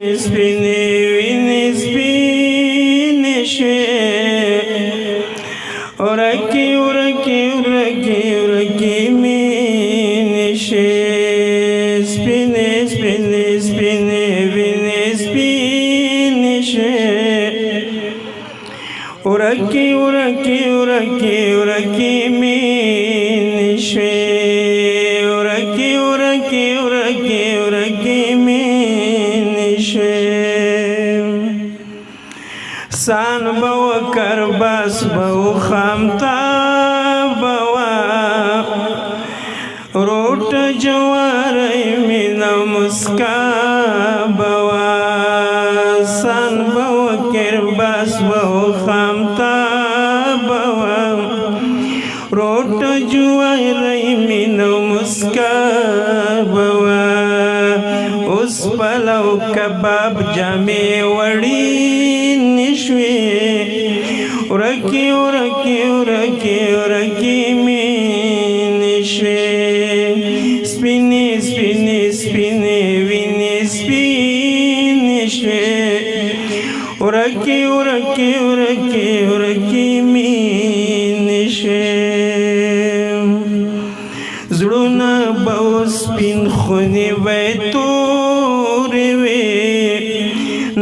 سپینې وینې سپینې شوې ورکې ورکې ورکې ورکې مینې شوې سپینې سپینې سپینې وینې سپینې شوې ورکې ورکې ورکې ورکې مینې شوې ورکې ورکې ورکې ورکې مینې سان بو کرباس بو خامتا بوا روٹ جواری من مسکا بوا سان بو کرباس بو خامتا بوا روٹ جواری من مسکا بوا اس پلو کباب جامع وڑی ورکی ورکی ورکی ورکی مینې شوې سپینې سپینې سپینې وینې سپینې شوې ورکی ورکی ورکی ورکی مینې شوې زړونه به سپین خونې وی تورې وې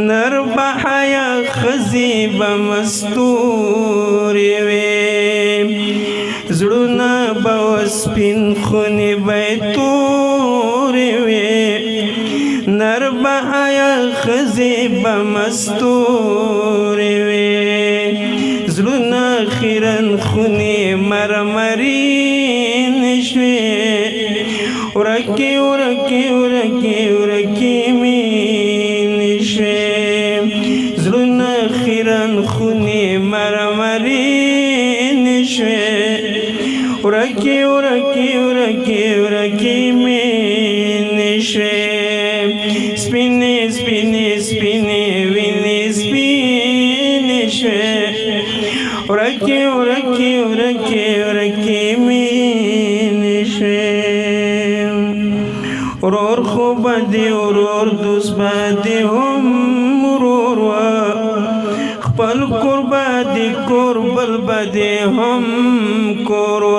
نر بحیا خزی بمستوری وی زړونه به سپین خونې به تورې وی نر بحیا خزی بمستوری وی زړونه خیرن خونې مرمرین شوې ورکې ورکې ورکې ورکې مینې شوې زړونه خیرن خونې مرمرین شوې ورکې ورکې ورکې ورکې مینې شوې سپینې سپینې سپینې وینې سپینې شوې ورکې ورکې ورکې ورکې مینې شوې ورور خو به دې ورور دوست به دې هم ورور و خپل کور به دې کور بل به دې هم کور و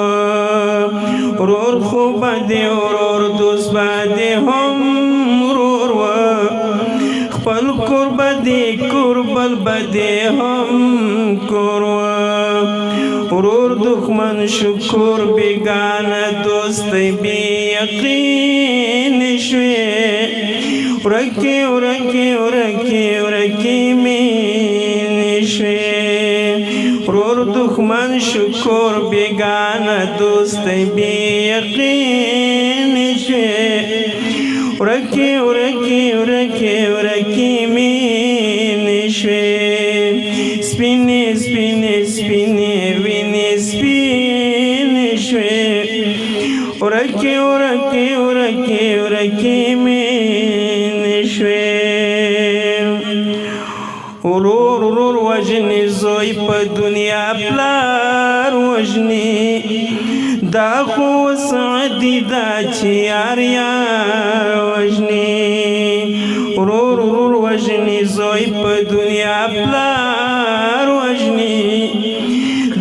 ورور خو به دې ورور دوست به دې هم ورور و خپل کور به دې کور بل به دې هم کور و ورور دښمن شکور بیگانه دوستی بی یقین شوې ورکې ورکې ورکې ورکې مینې شوې ورور دښمن شکور بیگانه دوستی بی یقین شوې ورکې ورکې ورکې ورکې مینې شوې سپینې سپینې سپینې وینې سپینې شوې ورکې ورکې ورکې ورکې مینې شوې ورور ورور وژني زوی په دنیا پلار وژني دا خو سعدي دا چې یار یار وژني ورور ورور وژني زوی په دنیا پلار وژني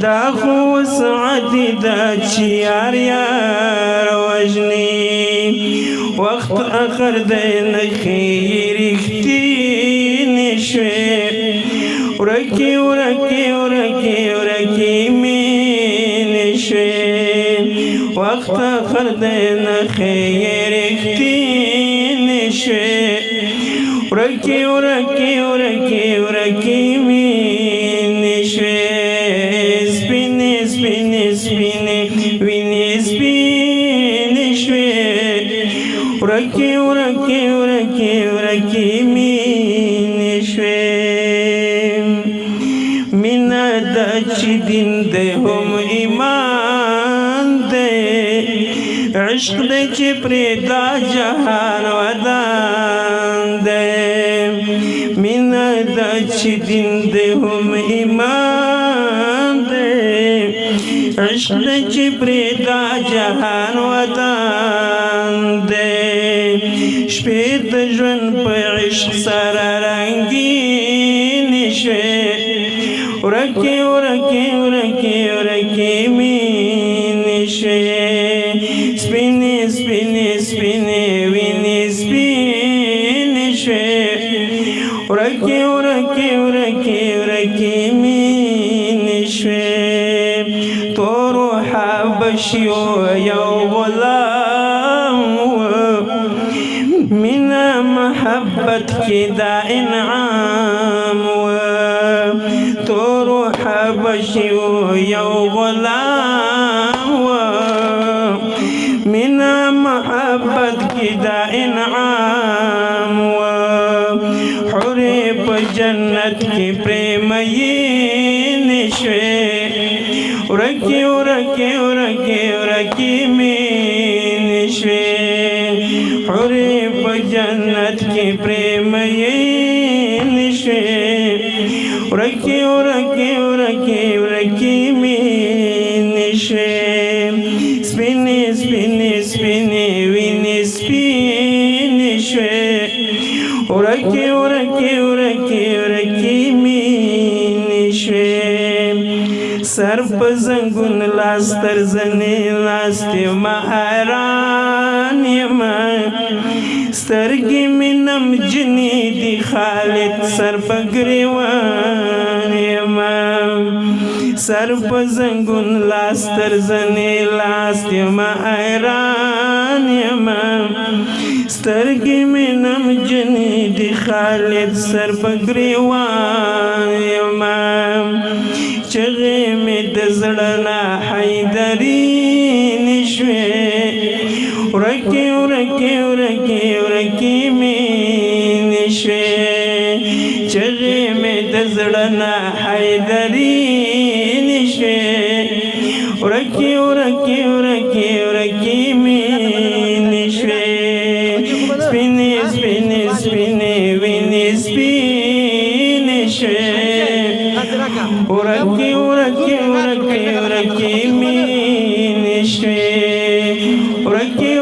دا خو سعدي دا چې یار یار وژني وخت اخر دی نښې رښتینې شوې ورکې ورکې ورکې ورکې مینې شوې وخت اخر دی نښې رښتینې شوې ورکې ورکې ورکې ورکې مینې شوې سپینې سپینې سپینې وینې سپینې شوې ورکې ورکې ورکې ورکې مینې شوې مینه ده چې دین دی هم ایمان دی عشق دی چې پرې دا جهان ودان دی مینه ده چې دین دی هم ایمان دی عشق دی چې پرې دا جهان ودان دی شپې د ژوند په عشق سره رنگین شوې ورکې ورکې ورکې ورکې مینې شوې سپینې سپینې سپینې وینې سپینې شوې ورکې ورکې ورکې ورکې مینې شوې تورو حبشیو یو غلام مینا محبت کی دا انعام تورو حبشیو یو غلام مینا محبت کی دا انعام حوری پا جنت کی پریمین شوی ورکی ورکی ورکی ورکی مین شوی حوری پا جنت کی پریمین شوی ورکی ورکی ورکی ورکی مین شوی سپینی سپینی سپینی وینی سپینی شوی ورکی ورکی ورکی ورکی مین شوی سر په زنګون لاس تر زنې لاستې ما حیران یم سترګې مې نمجنې دي خالد سر په ګریوان یم سر په زنګون لاس تر زنې لاستې ما حیران یم سترګې مې نمجنې دي خالد سر په ګریوان یم چغې مې د زړه نه حیدري نشوې ورکې ورکې ورکې ورکې مې نشوې چغې مې د زړه نه حیدري نشوې ورکې ورکې ورکې ورکې مې نشوې سپینې سپینې سپینې وینې سپینې شوې ورکی ورکی ورکی ورکی مینې شوې ورکی